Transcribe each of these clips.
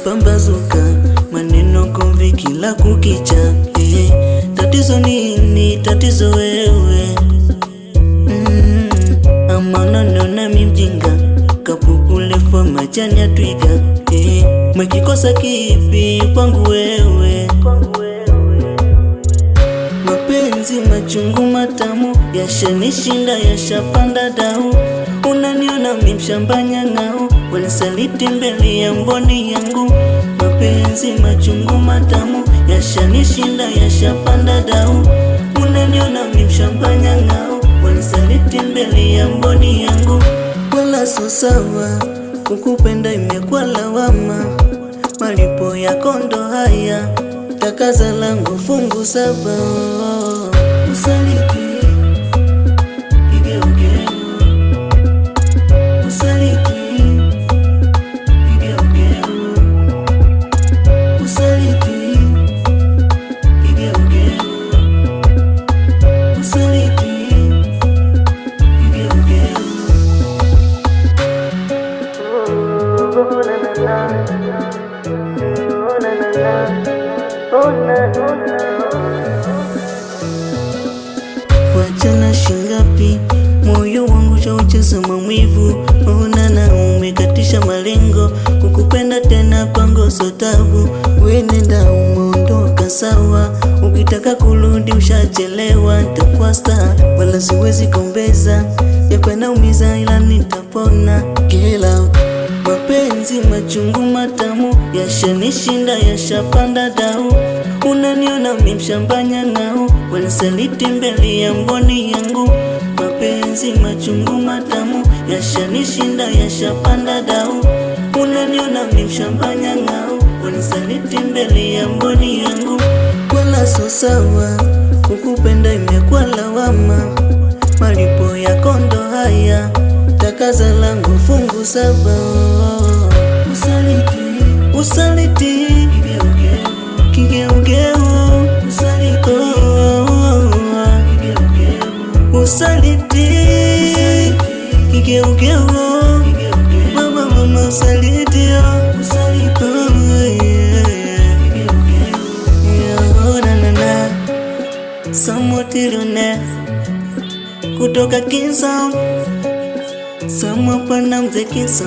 pambazuka, maneno komvi kila kukicha. Tatizo nini? Tatizo wewe. Ama unaniona mimi mjinga, kapukulefu majani ya twiga. Mwekikosa kipi kwangu wewe? Mapenzi machungu matamu, yashanishinda yashapanda dau. Unaniona mimi mshamba nyang'au, wanisaliti mbele ya mboni yangu. Mapenzi machungu matamu, yashanishinda yashapanda dau. Unaniona mimi mshamba nyang'au, wanisaliti mbele ya mboni yangu. Wala so sawa, kukupenda imekuwa lawama. Malipo yako ndo haya, takaza langu fungu 7. Usaliti kigeugeu, usaliti kigeugeu, usaliti kigeugeu, usaliti kigeugeu. Wachana shingapi, moyo wangu chaucheza maumivu. Onana umekatisha malengo, kukupenda tena pango so tabu. Wenenda umeondoka sawa, ukitaka kurudi ushachelewa. Nitakuwa star wala siwezi kombeza, yako yanaumiza ila nitapona. Kila mapenzi machungu matamu, yashanishinda yashapanda dau. Unaniona mimi mshamba nyang'au, wanisaliti mbele ya mboni yangu. Mapenzi machungu matamu, yashanishinda yashapanda dau. Unaniona mimi mshamba nyang'au, wanisaliti mbele ya mboni yangu. Wala so sawa, kukupenda imekuwa lawama. Malipo yako ndo haya, takaza langu fungu 7. Usaliti, usaliti kigeugeu, usaliti usaliti kigeugeu, mama mama usaliti na samotirone kutoka Kinsa, Samo pana mze Kinsa.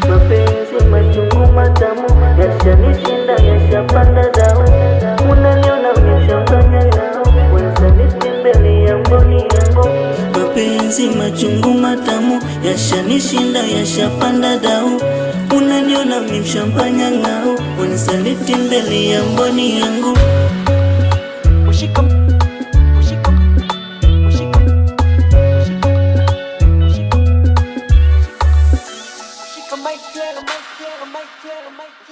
Mapenzi machungu matamu, yashanishinda yashapanda dau. Unaniona mshamba nyang'au, wanisaliti mbele ya mboni yangu. Mapenzi machungu matamu, yashanishinda yashapanda dau. Unaniona mimi mshamba nyang'au, wanisaliti mbele ya mboni yangu. Mic check.